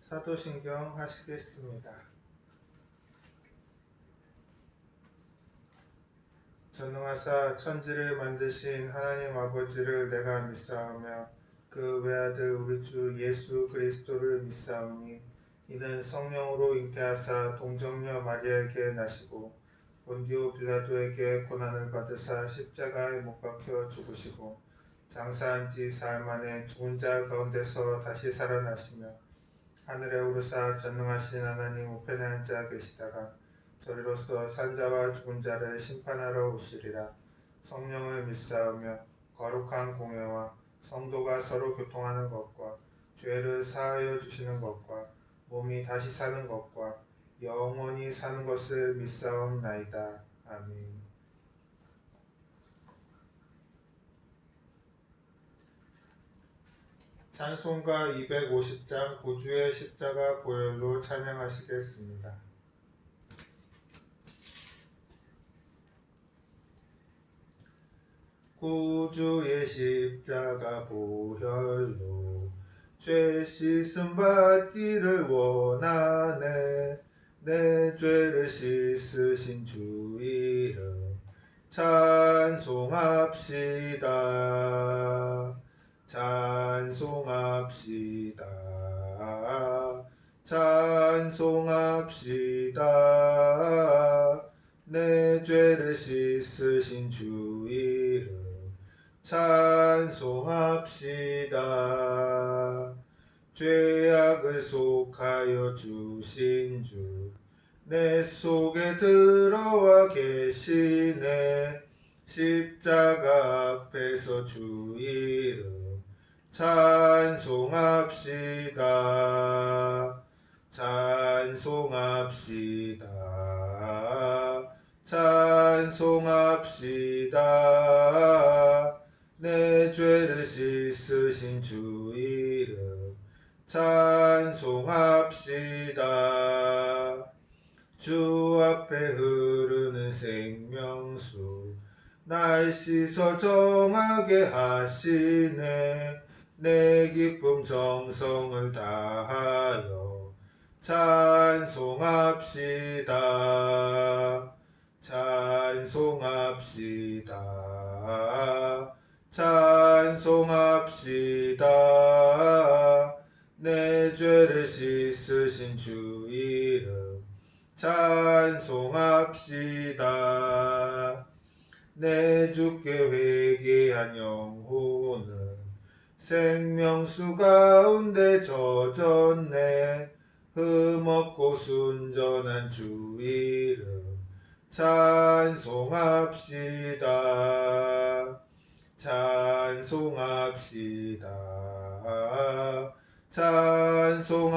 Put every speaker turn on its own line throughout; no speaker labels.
사도신경 하시겠습니다. 전능하사 천지를 만드신 하나님 아버지를 내가 믿사오며 그 외아들 우리 주 예수 그리스도를 믿사오니 이는 성령으로 잉태하사 동정녀 마리아에게 나시고 본디오 빌라도에게 고난을 받으사 십자가에 못 박혀 죽으시고 장사한 지 사흘 만에 죽은 자 가운데서 다시 살아나시며 하늘에 오르사 전능하신 하나님 우편에 앉아 계시다가 저리로서 산자와 죽은 자를 심판하러 오시리라. 성령을 믿사오며 거룩한 공회와 성도가 서로 교통하는 것과 죄를 사하여 주시는 것과 몸이 다시 사는 것과 영원히 사는 것을 믿사옵나이다. 아멘. 찬송가 250장 구주의 십자가 보혈로 찬양하시겠습니다. 구주의 십자가 보혈로 죄 씻음 받기를 원하네. 내 죄를 씻으신 주 이름 찬송합시다. 찬송합시다. 찬송합시다. 내 죄를 씻으신 주 이름 찬송합시다. 죄악을 속하여 주신 주 내 속에 들어와 계시네. 십자가 앞에서 주 이름 찬송합시다. 찬송합시다. 찬송합시다. 내 죄를 씻으신 주 이름 찬송합시다. 주 앞에 흐르는 생명수 날 씻어 정하게 하시네. 내 기쁨 정성을 다하여 찬송합시다. 찬송합시다. 찬송합시다. 내 죄를 씻으신 주 이름 찬송합시다. 내 주께 회개한 영혼은 생명수 가운데 젖었네. 흠없고 순전한 주 이름 찬송합시다. 찬송합시다. 찬송합시다.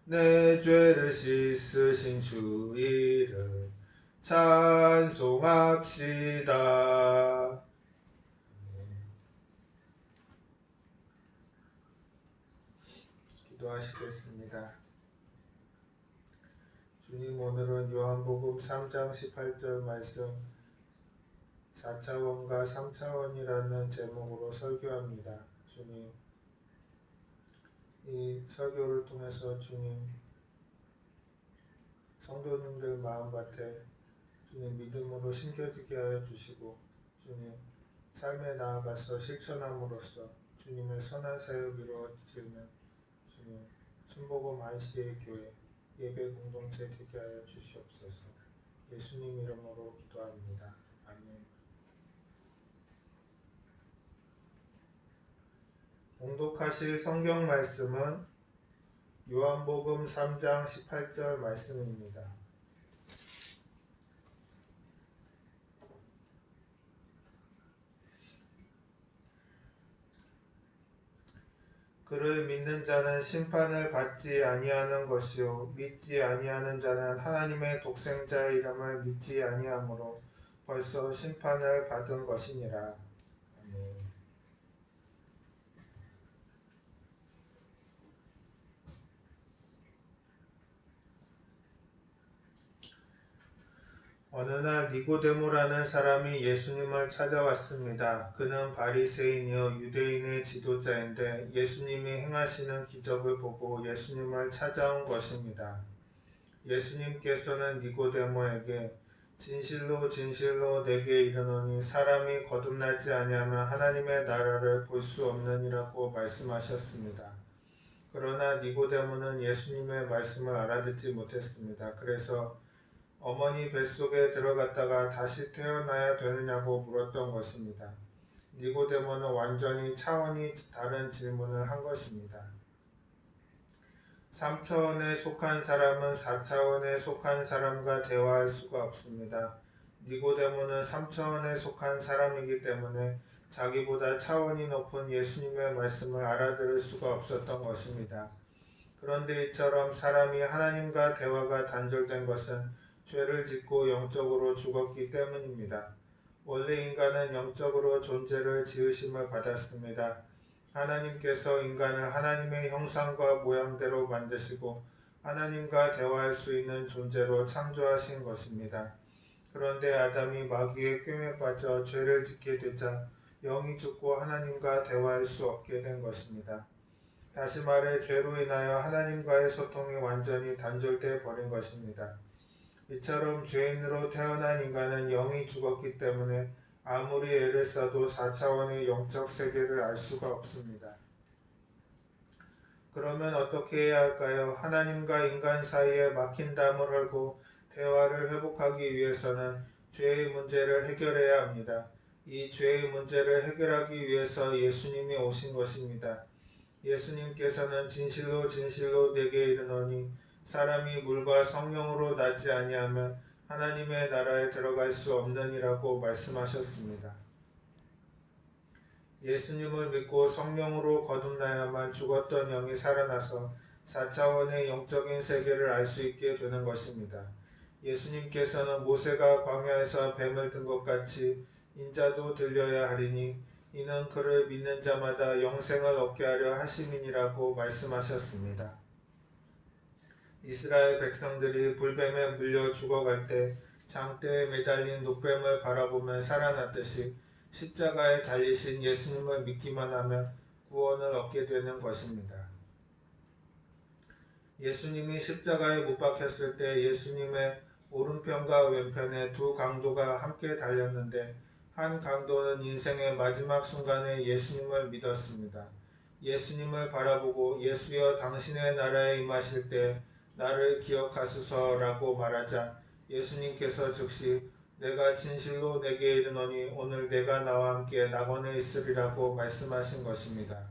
내 죄를 씻으신 주 이름 찬송합시다. 기도하시겠습니다. 주님, 오늘은 요한복음 3장 18절 말씀 4차원과 3차원이라는 제목으로 설교합니다. 주님, 이 설교를 통해서 주님 성도님들 마음밭에 주님 믿음으로 심겨지게 하여 주시고 주님 삶에 나아가서 실천함으로써 주님의 선한 사역 이루어지는 주님 순복음 ICA 교회 예배 공동체 되게 하여 주시옵소서. 예수님 이름으로 기도합니다. 아멘. 봉독하실 성경 말씀은 요한복음 3장 18절 말씀입니다. 그를 믿는 자는 심판을 받지 아니하는 것이요 믿지 아니하는 자는 하나님의 독생자의 이름을 믿지 아니하므로 벌써 심판을 받은 것이니라. 아멘. 어느 날 니고데모라는 사람이 예수님을 찾아왔습니다. 그는 바리새인이요 유대인의 지도자인데 예수님이 행하시는 기적을 보고 예수님을 찾아온 것입니다. 예수님께서는 니고데모에게 진실로 진실로 내게 이르노니 사람이 거듭나지 아니하면 하나님의 나라를 볼 수 없느니라고 말씀하셨습니다. 그러나 니고데모는 예수님의 말씀을 알아듣지 못했습니다. 그래서 어머니 뱃속에 들어갔다가 다시 태어나야 되느냐고 물었던 것입니다. 니고데모는 완전히 차원이 다른 질문을 한 것입니다. 3차원에 속한 사람은 4차원에 속한 사람과 대화할 수가 없습니다. 니고데모는 3차원에 속한 사람이기 때문에 자기보다 차원이 높은 예수님의 말씀을 알아들을 수가 없었던 것입니다. 그런데 이처럼 사람이 하나님과 대화가 단절된 것은 죄를 짓고 영적으로 죽었기 때문입니다. 원래 인간은 영적으로 존재를 지으심을 받았습니다. 하나님께서 인간을 하나님의 형상과 모양대로 만드시고 하나님과 대화할 수 있는 존재로 창조하신 것입니다. 그런데 아담이 마귀의 꾀에 빠져 죄를 짓게 되자 영이 죽고 하나님과 대화할 수 없게 된 것입니다. 다시 말해 죄로 인하여 하나님과의 소통이 완전히 단절돼 버린 것입니다. 이처럼 죄인으로 태어난 인간은 영이 죽었기 때문에 아무리 애를 써도 4차원의 영적 세계를 알 수가 없습니다. 그러면 어떻게 해야 할까요? 하나님과 인간 사이에 막힌 담을 헐고 대화를 회복하기 위해서는 죄의 문제를 해결해야 합니다. 이 죄의 문제를 해결하기 위해서 예수님이 오신 것입니다. 예수님께서는 진실로 진실로 내게 이르노니 사람이 물과 성령으로 나지 아니하면 하나님의 나라에 들어갈 수 없느니라고 말씀하셨습니다. 예수님을 믿고 성령으로 거듭나야만 죽었던 영이 살아나서 4차원의 영적인 세계를 알 수 있게 되는 것입니다. 예수님께서는 모세가 광야에서 뱀을 든 것 같이 인자도 들려야 하리니 이는 그를 믿는 자마다 영생을 얻게 하려 하심이니라고 말씀하셨습니다. 이스라엘 백성들이 불뱀에 물려 죽어갈 때 장대에 매달린 노뱀을 바라보며 살아났듯이 십자가에 달리신 예수님을 믿기만 하면 구원을 얻게 되는 것입니다. 예수님이 십자가에 못 박혔을 때 예수님의 오른편과 왼편에 두 강도가 함께 달렸는데 한 강도는 인생의 마지막 순간에 예수님을 믿었습니다. 예수님을 바라보고 예수여 당신의 나라에 임하실 때 나를 기억하소서라고 말하자 예수님께서 즉시 내가 진실로 내게 이르노니 오늘 내가 나와 함께 낙원에 있으리라고 말씀하신 것입니다.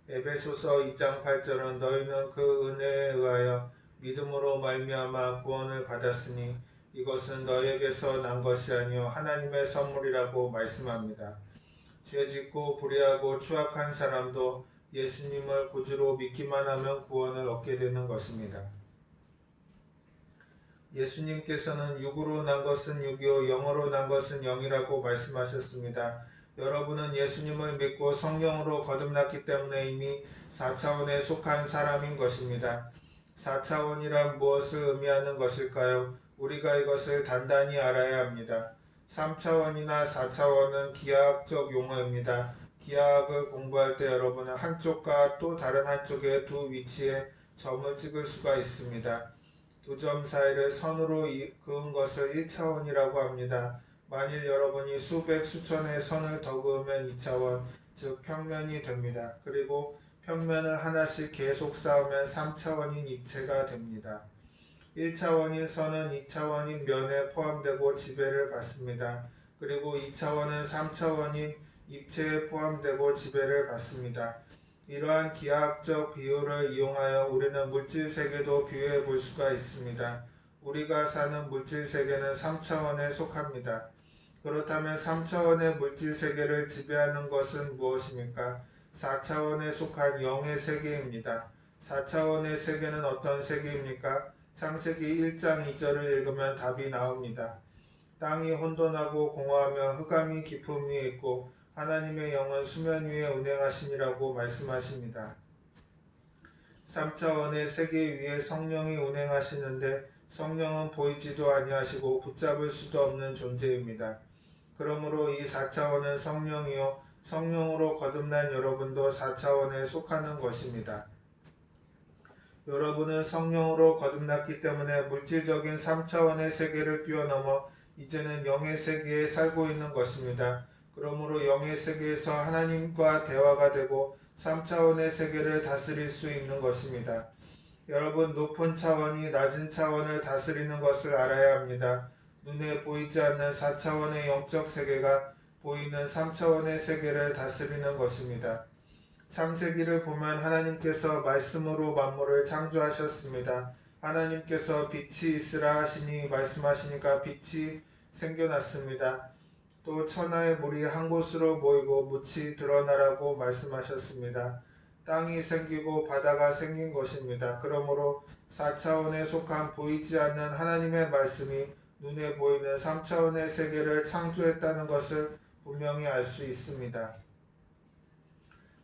에베소서 2장 8절은 너희는 그 은혜에 의하여 믿음으로 말미암아 구원을 받았으니 이것은 너희에게서 난 것이 아니요 하나님의 선물이라고 말씀합니다. 죄짓고 불의하고 추악한 사람도 예수님을 구주로 믿기만 하면 구원을 얻게 되는 것입니다. 예수님께서는 육으로 난 것은 육이요 영으로 난 것은 영이라고 말씀하셨습니다. 여러분은 예수님을 믿고 성령으로 거듭났기 때문에 이미 4차원에 속한 사람인 것입니다. 4차원이란 무엇을 의미하는 것일까요? 우리가 이것을 단단히 알아야 합니다. 3차원이나 4차원은 기하학적 용어입니다. 기하학을 공부할 때 여러분은 한쪽과 또 다른 한쪽의 두 위치에 점을 찍을 수가 있습니다. 두 점 사이를 선으로 그은 것을 1차원이라고 합니다. 만일 여러분이 수백 수천의 선을 더 그으면 2차원, 즉 평면이 됩니다. 그리고 평면을 하나씩 계속 쌓으면 3차원인 입체가 됩니다. 1차원인 선은 2차원인 면에 포함되고 지배를 받습니다. 그리고 2차원은 3차원인 입체에 포함되고 지배를 받습니다. 이러한 기하학적 비유를 이용하여 우리는 물질 세계도 비유해 볼 수가 있습니다. 우리가 사는 물질 세계는 3차원에 속합니다. 그렇다면 3차원의 물질 세계를 지배하는 것은 무엇입니까? 4차원에 속한 영의 세계입니다. 4차원의 세계는 어떤 세계입니까? 창세기 1장 2절을 읽으면 답이 나옵니다. 땅이 혼돈하고 공허하며 흑암이 깊음 위에 있고 하나님의 영은 수면 위에 운행하시니라고 말씀하십니다. 3차원의 세계 위에 성령이 운행하시는데 성령은 보이지도 아니하시고 붙잡을 수도 없는 존재입니다. 그러므로 이 4차원은 성령이요 성령으로 거듭난 여러분도 4차원에 속하는 것입니다. 여러분은 성령으로 거듭났기 때문에 물질적인 3차원의 세계를 뛰어넘어 이제는 영의 세계에 살고 있는 것입니다. 그러므로 영의 세계에서 하나님과 대화가 되고 3차원의 세계를 다스릴 수 있는 것입니다. 여러분, 높은 차원이 낮은 차원을 다스리는 것을 알아야 합니다. 눈에 보이지 않는 4차원의 영적 세계가 보이는 3차원의 세계를 다스리는 것입니다. 창세기를 보면 하나님께서 말씀으로 만물을 창조하셨습니다. 하나님께서 빛이 있으라 하시니 말씀하시니까 빛이 생겨났습니다. 또 천하의 물이 한 곳으로 모이고 묻이 드러나라고 말씀하셨습니다. 땅이 생기고 바다가 생긴 것입니다. 그러므로 4차원에 속한 보이지 않는 하나님의 말씀이 눈에 보이는 3차원의 세계를 창조했다는 것을 분명히 알 수 있습니다.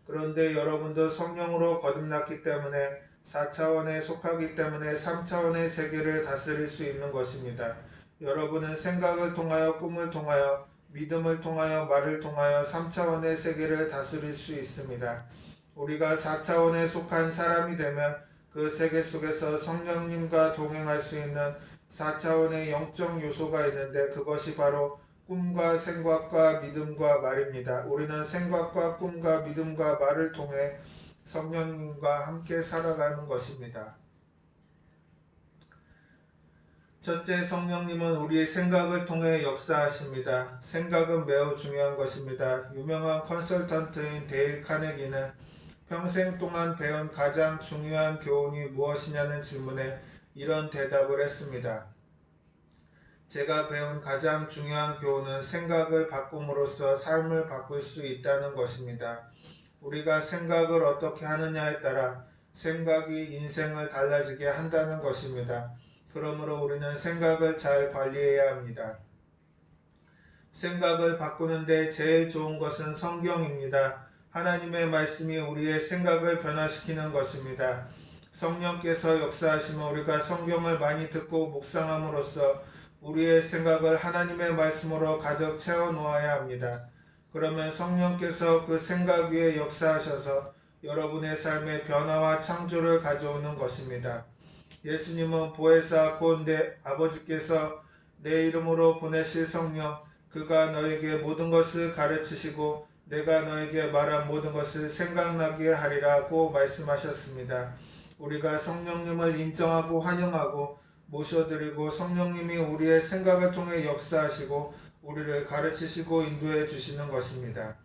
그런데 여러분도 성령으로 거듭났기 때문에 4차원에 속하기 때문에 3차원의 세계를 다스릴 수 있는 것입니다. 여러분은 생각을 통하여 꿈을 통하여 믿음을 통하여 말을 통하여 3차원의 세계를 다스릴 수 있습니다. 우리가 4차원에 속한 사람이 되면 그 세계 속에서 성령님과 동행할 수 있는 4차원의 영적 요소가 있는데 그것이 바로 꿈과 생각과 믿음과 말입니다. 우리는 생각과 꿈과 믿음과 말을 통해 성령님과 함께 살아가는 것입니다. 첫째, 성령님은 우리의 생각을 통해 역사하십니다. 생각은 매우 중요한 것입니다. 유명한 컨설턴트인 데일 카네기는 평생 동안 배운 가장 중요한 교훈이 무엇이냐는 질문에 이런 대답을 했습니다. 제가 배운 가장 중요한 교훈은 생각을 바꿈으로써 삶을 바꿀 수 있다는 것입니다. 우리가 생각을 어떻게 하느냐에 따라 생각이 인생을 달라지게 한다는 것입니다. 그러므로 우리는 생각을 잘 관리해야 합니다. 생각을 바꾸는데 제일 좋은 것은 성경입니다. 하나님의 말씀이 우리의 생각을 변화시키는 것입니다. 성령께서 역사하시면 우리가 성경을 많이 듣고 묵상함으로써 우리의 생각을 하나님의 말씀으로 가득 채워 놓아야 합니다. 그러면 성령께서 그 생각 위에 역사하셔서 여러분의 삶에 변화와 창조를 가져오는 것입니다. 예수님은 보혜사 곧 내 아버지께서 내 이름으로 보내실 성령 그가 너에게 모든 것을 가르치시고 내가 너에게 말한 모든 것을 생각나게 하리라고 말씀하셨습니다. 우리가 성령님을 인정하고 환영하고 모셔드리고 성령님이 우리의 생각을 통해 역사하시고 우리를 가르치시고 인도해 주시는 것입니다.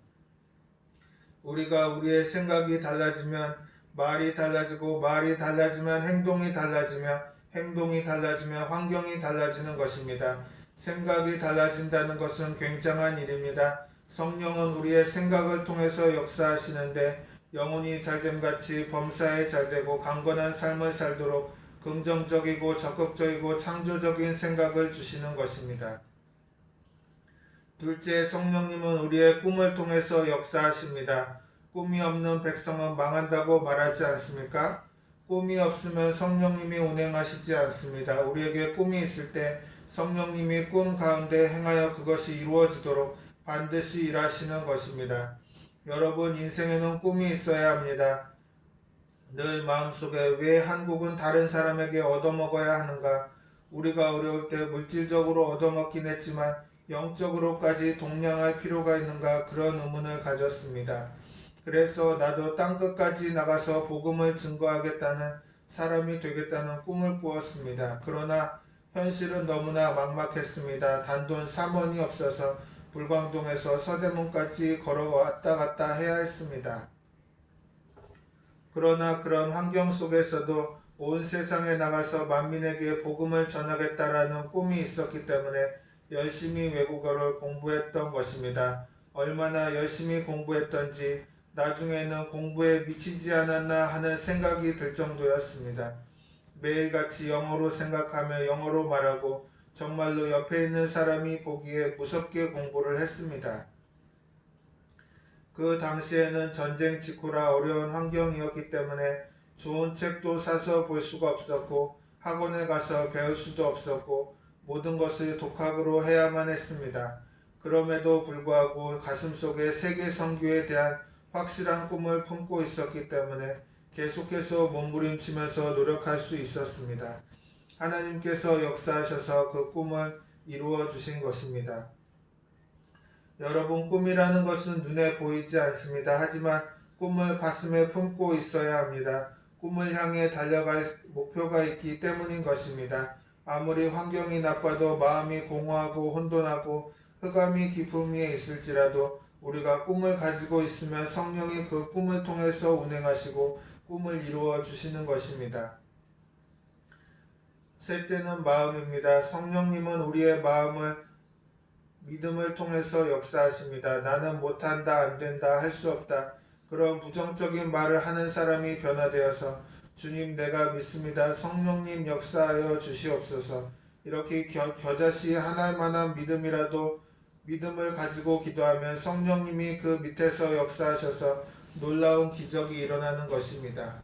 우리가 우리의 생각이 달라지면 말이 달라지고 말이 달라지면 행동이 달라지며 행동이 달라지면 환경이 달라지는 것입니다. 생각이 달라진다는 것은 굉장한 일입니다. 성령은 우리의 생각을 통해서 역사하시는데 영혼이 잘됨같이 범사에 잘되고 강건한 삶을 살도록 긍정적이고 적극적이고 창조적인 생각을 주시는 것입니다. 둘째, 성령님은 우리의 꿈을 통해서 역사하십니다. 꿈이 없는 백성은 망한다고 말하지 않습니까? 꿈이 없으면 성령님이 운행하시지 않습니다. 우리에게 꿈이 있을 때 성령님이 꿈 가운데 행하여 그것이 이루어지도록 반드시 일하시는 것입니다. 여러분, 인생에는 꿈이 있어야 합니다. 늘 마음속에 왜 한국은 다른 사람에게 얻어먹어야 하는가? 우리가 어려울 때 물질적으로 얻어먹긴 했지만 영적으로까지 동량할 필요가 있는가? 그런 의문을 가졌습니다. 그래서 나도 땅끝까지 나가서 복음을 증거하겠다는 사람이 되겠다는 꿈을 꾸었습니다. 그러나 현실은 너무나 막막했습니다. 단돈 3원이 없어서 불광동에서 서대문까지 걸어 왔다 갔다 해야 했습니다. 그러나 그런 환경 속에서도 온 세상에 나가서 만민에게 복음을 전하겠다라는 꿈이 있었기 때문에 열심히 외국어를 공부했던 것입니다. 얼마나 열심히 공부했던지 나중에는 공부에 미치지 않았나 하는 생각이 들 정도였습니다. 매일같이 영어로 생각하며 영어로 말하고 정말로 옆에 있는 사람이 보기에 무섭게 공부를 했습니다. 그 당시에는 전쟁 직후라 어려운 환경이었기 때문에 좋은 책도 사서 볼 수가 없었고 학원에 가서 배울 수도 없었고 모든 것을 독학으로 해야만 했습니다. 그럼에도 불구하고 가슴속에 세계 선교에 대한 확실한 꿈을 품고 있었기 때문에 계속해서 몸부림치면서 노력할 수 있었습니다. 하나님께서 역사하셔서 그 꿈을 이루어 주신 것입니다. 여러분, 꿈이라는 것은 눈에 보이지 않습니다. 하지만 꿈을 가슴에 품고 있어야 합니다. 꿈을 향해 달려갈 목표가 있기 때문인 것입니다. 아무리 환경이 나빠도 마음이 공허하고 혼돈하고 흑암이 깊음 위에 있을지라도 우리가 꿈을 가지고 있으면 성령이 그 꿈을 통해서 운행하시고 꿈을 이루어 주시는 것입니다. 셋째는 마음입니다. 성령님은 우리의 마음을 믿음을 통해서 역사하십니다. 나는 못한다, 안된다, 할 수 없다. 그런 부정적인 말을 하는 사람이 변화되어서 주님 내가 믿습니다. 성령님 역사하여 주시옵소서. 이렇게 겨자씨 하나만한 믿음이라도 믿음을 가지고 기도하면 성령님이 그 밑에서 역사하셔서 놀라운 기적이 일어나는 것입니다.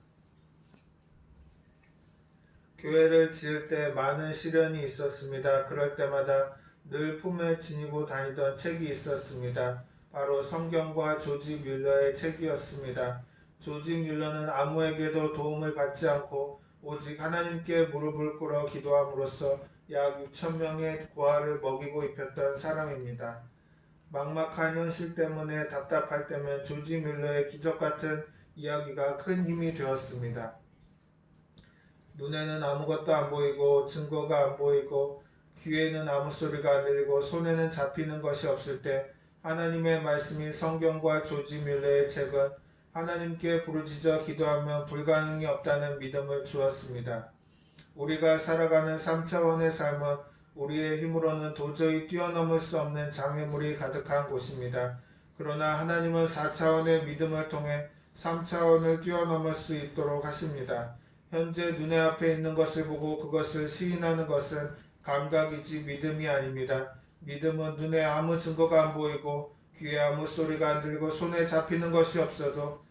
교회를 지을 때 많은 시련이 있었습니다. 그럴 때마다 늘 품에 지니고 다니던 책이 있었습니다. 바로 성경과 조지 뮬러의 책이었습니다. 조지 뮬러는 아무에게도 도움을 받지 않고 오직 하나님께 무릎을 꿇어 기도함으로써 약 6,000명의 고아를 먹이고 입혔던 사람입니다. 막막한 현실 때문에 답답할 때면 조지 뮬러의 기적같은 이야기가 큰 힘이 되었습니다. 눈에는 아무것도 안 보이고 증거가 안 보이고 귀에는 아무 소리가 안 들리고 손에는 잡히는 것이 없을 때 하나님의 말씀인 성경과 조지 뮬러의 책은 하나님께 부르짖어 기도하면 불가능이 없다는 믿음을 주었습니다. 우리가 살아가는 3차원의 삶은 우리의 힘으로는 도저히 뛰어넘을 수 없는 장애물이 가득한 곳입니다. 그러나 하나님은 4차원의 믿음을 통해 3차원을 뛰어넘을 수 있도록 하십니다. 현재 눈에 앞에 있는 것을 보고 그것을 시인하는 것은 감각이지 믿음이 아닙니다. 믿음은 눈에 아무 증거가 안 보이고 귀에 아무 소리가 안 들리고 손에 잡히는 것이 없어도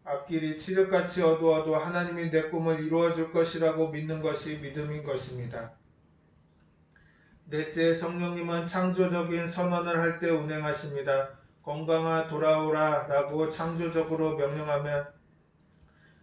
앞길이 칠흑같이 어두워도 하나님이 내 꿈을 이루어 줄 것이라고 믿는 것이 믿음인 것입니다. 넷째, 성령님은 창조적인 선언을 할 때 운행하십니다. 건강아 돌아오라 라고 창조적으로 명령하면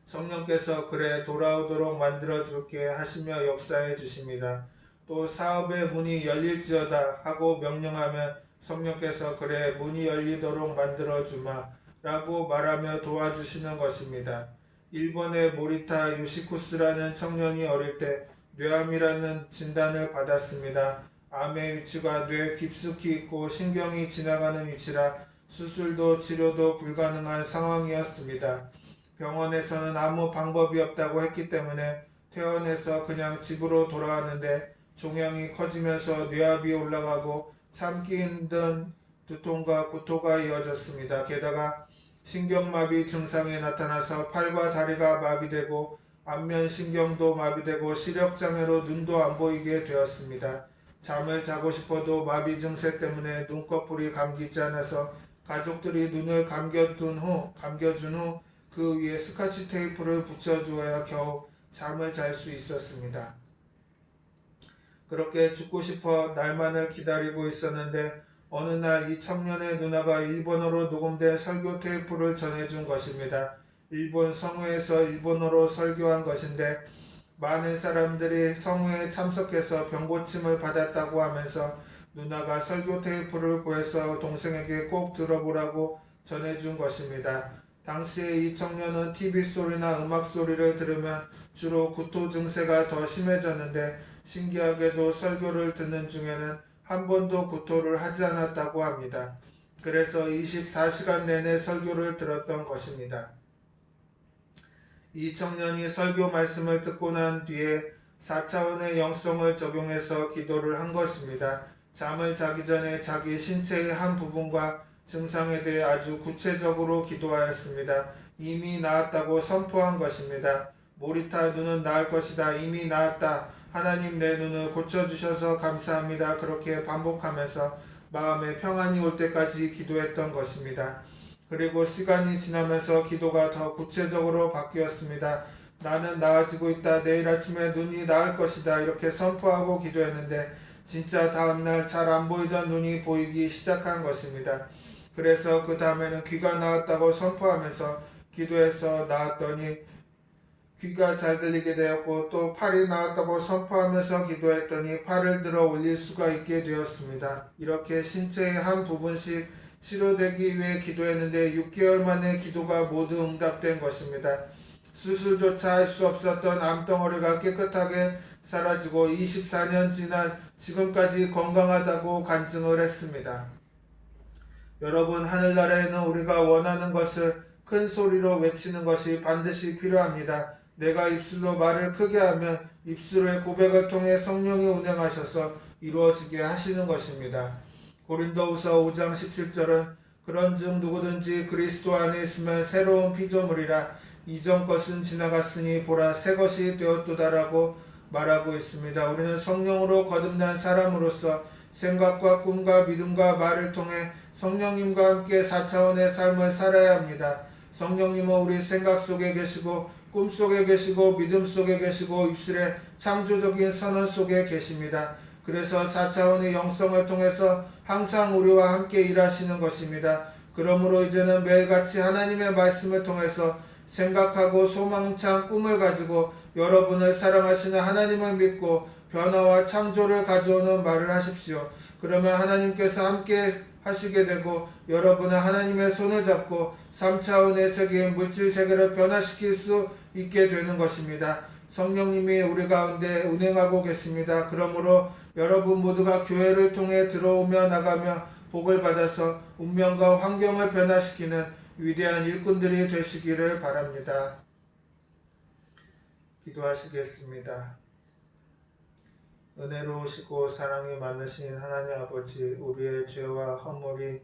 성령께서 그래 돌아오도록 만들어줄게 하시며 역사해 주십니다. 또 사업의 문이 열릴지어다 하고 명령하면 성령께서 그래 문이 열리도록 만들어주마 라고 말하며 도와주시는 것입니다. 일본의 모리타 요시쿠스라는 청년이 어릴 때 뇌암이라는 진단을 받았습니다. 암의 위치가 뇌 깊숙이 있고 신경이 지나가는 위치라 수술도 치료도 불가능한 상황이었습니다. 병원에서는 아무 방법이 없다고 했기 때문에 퇴원해서 그냥 집으로 돌아왔는데 종양이 커지면서 뇌압이 올라가고 참기 힘든 두통과 구토가 이어졌습니다. 게다가 신경마비 증상이 나타나서 팔과 다리가 마비되고 안면신경도 마비되고 시력장애로 눈도 안 보이게 되었습니다. 잠을 자고 싶어도 마비 증세 때문에 눈꺼풀이 감기지 않아서 가족들이 눈을 감겨준 후 그 위에 스카치 테이프를 붙여주어야 겨우 잠을 잘 수 있었습니다. 그렇게 죽고 싶어 날만을 기다리고 있었는데 어느 날 이 청년의 누나가 일본어로 녹음된 설교 테이프를 전해준 것입니다. 일본 성회에서 일본어로 설교한 것인데 많은 사람들이 성회에 참석해서 병고침을 받았다고 하면서 누나가 설교 테이프를 구해서 동생에게 꼭 들어보라고 전해준 것입니다. 당시에 이 청년은 TV 소리나 음악 소리를 들으면 주로 구토 증세가 더 심해졌는데 신기하게도 설교를 듣는 중에는 한 번도 구토를 하지 않았다고 합니다. 그래서 24시간 내내 설교를 들었던 것입니다. 이 청년이 설교 말씀을 듣고 난 뒤에 4차원의 영성을 적용해서 기도를 한 것입니다. 잠을 자기 전에 자기 신체의 한 부분과 증상에 대해 아주 구체적으로 기도하였습니다. 이미 나았다고 선포한 것입니다. 모리타 눈은 나을 것이다. 이미 나았다. 하나님 내 눈을 고쳐주셔서 감사합니다. 그렇게 반복하면서 마음에 평안이 올 때까지 기도했던 것입니다. 그리고 시간이 지나면서 기도가 더 구체적으로 바뀌었습니다. 나는 나아지고 있다. 내일 아침에 눈이 나을 것이다. 이렇게 선포하고 기도했는데 진짜 다음날 잘 안 보이던 눈이 보이기 시작한 것입니다. 그래서 그 다음에는 귀가 나았다고 선포하면서 기도해서 나았더니 귀가 잘 들리게 되었고, 또 팔이 나았다고 선포하면서 기도했더니 팔을 들어 올릴 수가 있게 되었습니다. 이렇게 신체의 한 부분씩 치료되기 위해 기도했는데 6개월 만에 기도가 모두 응답된 것입니다. 수술조차 할 수 없었던 암덩어리가 깨끗하게 사라지고 24년 지난 지금까지 건강하다고 간증을 했습니다. 여러분, 하늘나라에는 우리가 원하는 것을 큰 소리로 외치는 것이 반드시 필요합니다. 내가 입술로 말을 크게 하면 입술의 고백을 통해 성령이 운행하셔서 이루어지게 하시는 것입니다. 고린도후서 5장 17절은 그런즉 누구든지 그리스도 안에 있으면 새로운 피조물이라 이전 것은 지나갔으니 보라 새 것이 되었도다라고 말하고 있습니다. 우리는 성령으로 거듭난 사람으로서 생각과 꿈과 믿음과 말을 통해 성령님과 함께 4차원의 삶을 살아야 합니다. 성령님은 우리 생각 속에 계시고 꿈 속에 계시고 믿음 속에 계시고 입술의 창조적인 선언 속에 계십니다. 그래서 4차원의 영성을 통해서 항상 우리와 함께 일하시는 것입니다. 그러므로 이제는 매일같이 하나님의 말씀을 통해서 생각하고 소망찬 꿈을 가지고 여러분을 사랑하시는 하나님을 믿고 변화와 창조를 가져오는 말을 하십시오. 그러면 하나님께서 함께 하시게 되고 여러분은 하나님의 손을 잡고 3차원의 세계인 물질 세계를 변화시킬 수 있게 되는 것입니다. 성령님이 우리 가운데 운행하고 계십니다. 그러므로 여러분 모두가 교회를 통해 들어오며 나가며 복을 받아서 운명과 환경을 변화시키는 위대한 일꾼들이 되시기를 바랍니다. 기도하시겠습니다. 은혜로우시고 사랑이 많으신 하나님 아버지, 우리의 죄와 허물이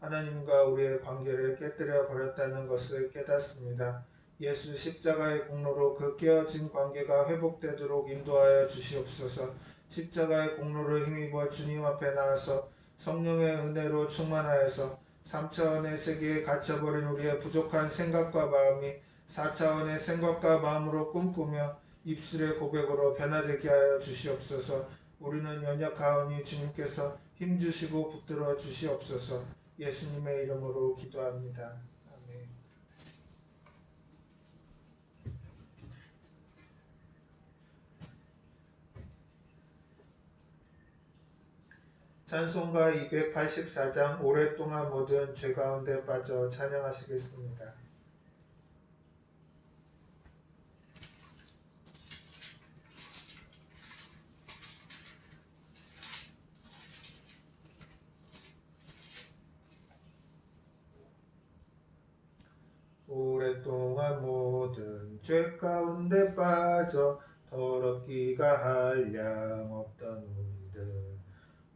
하나님과 우리의 관계를 깨뜨려 버렸다는 것을 깨닫습니다. 예수 십자가의 공로로 그 깨어진 관계가 회복되도록 인도하여 주시옵소서. 십자가의 공로를 힘입어 주님 앞에 나와서 성령의 은혜로 충만하여서 3차원의 세계에 갇혀버린 우리의 부족한 생각과 마음이 4차원의 생각과 마음으로 꿈꾸며 입술의 고백으로 변화되게 하여 주시옵소서. 우리는 연약하오니 주님께서 힘주시고 붙들어 주시옵소서. 예수님의 이름으로 기도합니다. 아멘. 찬송가 284장 오랫동안 모든 죄 가운데 빠져 찬양하시겠습니다. 오랫동안 모든 죄 가운데 빠져 더럽기가 한량 없던 우리들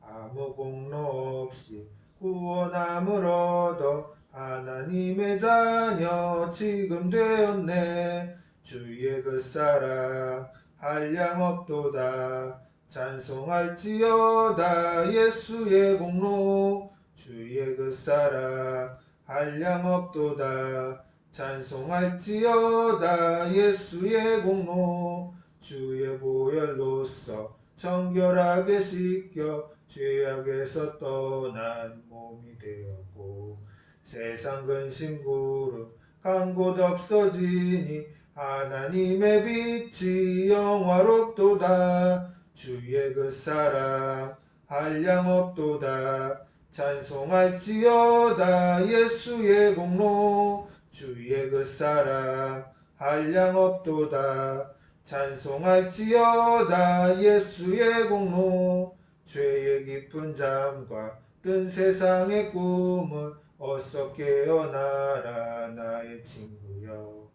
아무 공로 없이 구원함을 얻어 하나님의 자녀 지금 되었네. 주의 그 사랑 한량 없도다. 찬송할지어다 예수의 공로. 주의 그 사랑 한량 없도다. 찬송할지어다 예수의 공로. 주의 보혈로서 정결하게 씻겨 죄악에서 떠난 몸이 되었고 세상 근심 구름 간 곳 없어지니 하나님의 빛이 영화롭도다. 주의 그 사랑 한량 없도다. 찬송할지어다 예수의 공로. 주의 그 사랑 한량 없도다. 찬송할지어다 예수의 공로. 죄의 깊은 잠과 뜬 세상의 꿈을 어서 깨어나라 나의 친구여.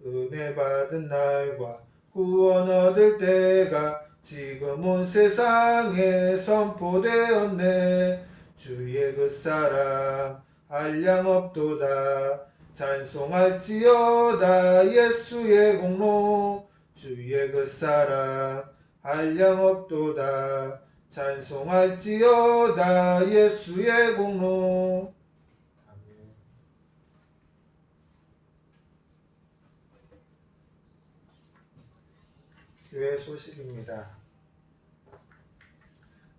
은혜 받은 날과 구원 얻을 때가 지금 온 세상에 선포되었네. 주의 그 사랑 한량 없도다. 찬송할지어다 예수의 공로. 주의 그 사랑 한량 없도다. 찬송할지어다 예수의 공로. 아멘. 교회 소식입니다.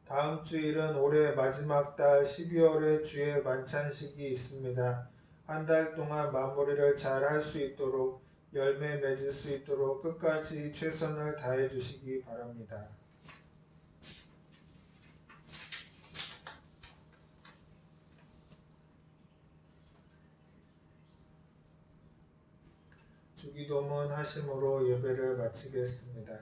다음 주일은 올해 마지막 달 12월에 주의 만찬식이 있습니다. 한 달 동안 마무리를 잘 할 수 있도록 열매 맺을 수 있도록 끝까지 최선을 다해 주시기 바랍니다. 주기도문 하심으로 예배를 마치겠습니다.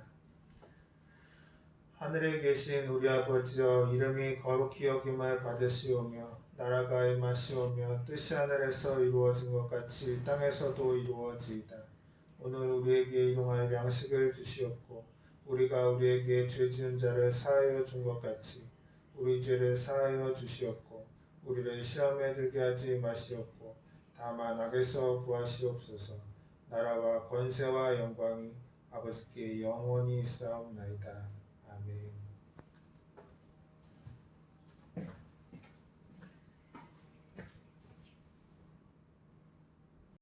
하늘에 계신 우리 아버지여, 이름이 거룩히 여김을 받으시오며 나라가 임하시오며 뜻이 하늘에서 이루어진 것 같이 땅에서도 이루어지이다. 오늘 우리에게 일용할 양식을 주시옵고 우리가 우리에게 죄 지은 자를 사하여 준 것 같이 우리 죄를 사하여 주시옵고 우리를 시험에 들게 하지 마시옵고 다만 악에서 구하시옵소서. 나라와 권세와 영광이 아버지께 영원히 있사옵나이다. 아멘.